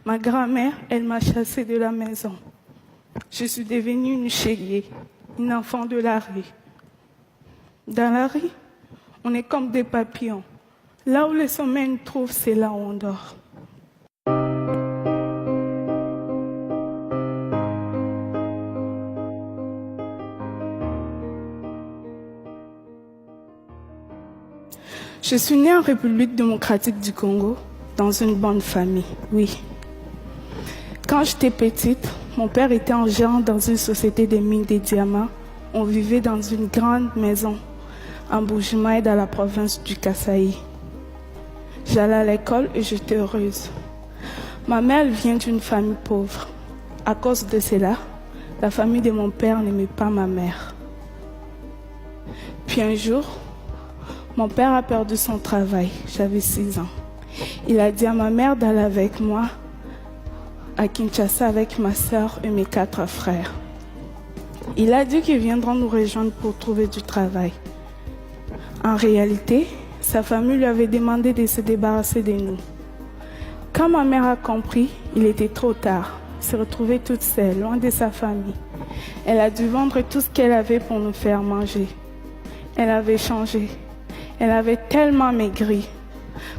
Ma grand-mère, elle m'a chassée de la maison. Je suis devenue une chélier, une enfant de la rue. Dans la rue, on est comme des papillons. Là où le sommeil nous trouve, c'est là où on dort. Je suis née en République démocratique du Congo, dans une bonne famille, oui. Quand j'étais petite, mon père était en gérant dans une société de mines de diamants. On vivait dans une grande maison en Bujimaï, dans la province du Kasaï. J'allais à l'école et j'étais heureuse. Ma mère vient d'une famille pauvre. À cause de cela, la famille de mon père n'aimait pas ma mère. Puis un jour, mon père a perdu son travail. J'avais 6 ans. Il a dit à ma mère d'aller avec moi à Kinshasa avec ma soeur et mes 4 frères. Il a dit qu'ils viendront nous rejoindre pour trouver du travail. En réalité, sa famille lui avait demandé de se débarrasser de nous. Quand ma mère a compris, il était trop tard. Elle s'est retrouvée toute seule, loin de sa famille. Elle a dû vendre tout ce qu'elle avait pour nous faire manger. Elle avait changé. Elle avait tellement maigri.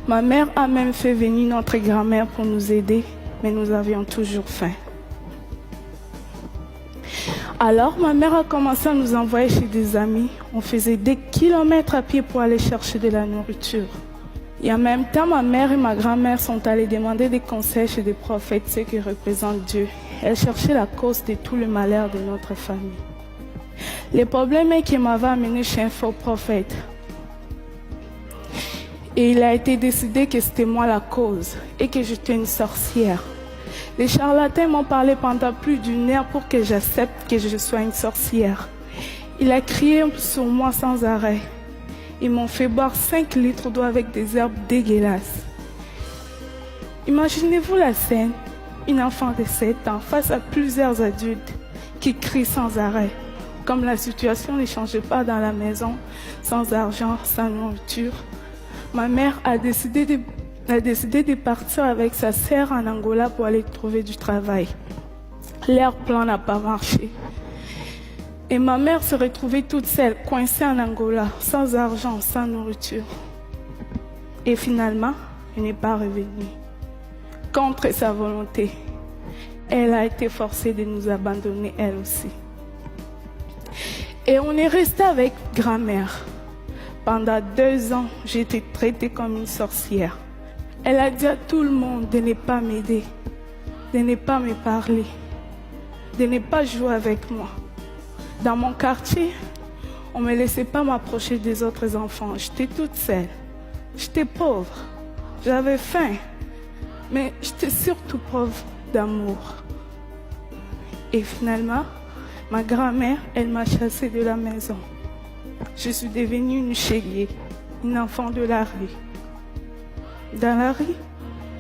Ma mère a même fait venir notre grand-mère pour nous aider, mais nous avions toujours faim. Alors, ma mère a commencé à nous envoyer chez des amis. On faisait des kilomètres à pied pour aller chercher de la nourriture. Et en même temps, ma mère et ma grand-mère sont allées demander des conseils chez des prophètes, ceux qui représentent Dieu. Elles cherchaient la cause de tout le malheur de notre famille. Le problème est qu'elle m'avait amené chez un faux prophète. Et il a été décidé que c'était moi la cause et que j'étais une sorcière. Les charlatans m'ont parlé pendant plus d'1 heure pour que j'accepte que je sois une sorcière. Il a crié sur moi sans arrêt. Ils m'ont fait boire 5 litres d'eau avec des herbes dégueulasses. Imaginez-vous la scène, une enfant de 7 ans face à plusieurs adultes qui crient sans arrêt. Comme la situation ne changeait pas dans la maison, sans argent, sans nourriture, ma mère a décidé de partir avec sa sœur en Angola pour aller trouver du travail. Leur plan n'a pas marché. Et ma mère se retrouvait toute seule, coincée en Angola, sans argent, sans nourriture. Et finalement, elle n'est pas revenue. Contre sa volonté, elle a été forcée de nous abandonner elle aussi. Et on est resté avec grand-mère. Pendant 2 ans, j'ai été traitée comme une sorcière. Elle a dit à tout le monde de ne pas m'aider, de ne pas me parler, de ne pas jouer avec moi. Dans mon quartier, on ne me laissait pas m'approcher des autres enfants. J'étais toute seule. J'étais pauvre. J'avais faim. Mais j'étais surtout pauvre d'amour. Et finalement, ma grand-mère, elle m'a chassée de la maison. Je suis devenue une chélier, une enfant de la rue. Dans la rue,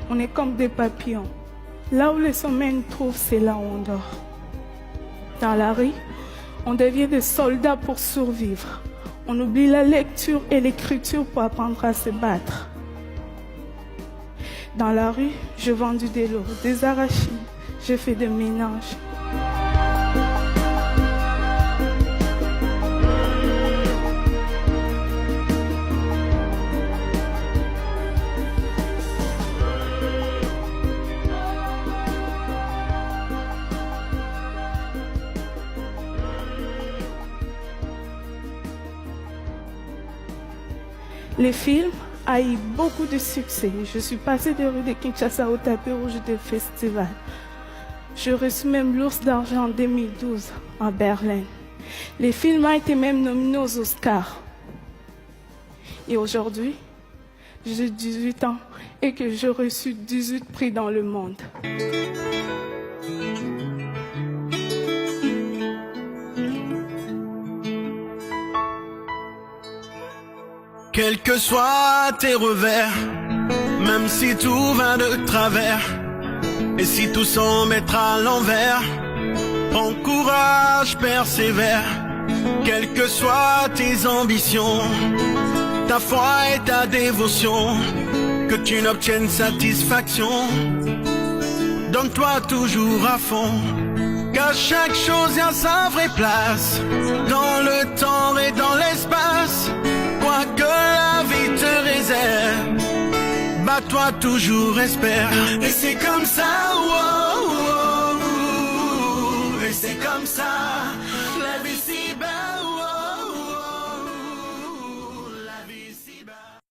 on est comme des papillons. Là où le sommeil nous trouve, c'est là où on dort. Dans la rue, on devient des soldats pour survivre. On oublie la lecture et l'écriture pour apprendre à se battre. Dans la rue, je vendais de l'eau, des arachides, j'ai fait des mélanges. Le film a eu beaucoup de succès. Je suis passée de rue de Kinshasa au tapis rouge des festivals. J'ai reçu même l'Ours d'argent en 2012 à Berlin. Le film a été même nominé aux Oscars. Et aujourd'hui, j'ai 18 ans et que j'ai reçu 18 prix dans le monde. Quels que soient tes revers, même si tout va de travers, et si tout semble être à l'envers, prends courage, persévère. Quelles que soient tes ambitions, ta foi et ta dévotion, que tu n'obtiennes satisfaction. donne-toi toujours à fond. Car chaque chose a sa vraie place, dans le temps et dans l'espace. Quoi que la vie te réserve, bats-toi toujours, espère. Et c'est comme ça, oh, oh, oh, et c'est comme ça, la vie si belle.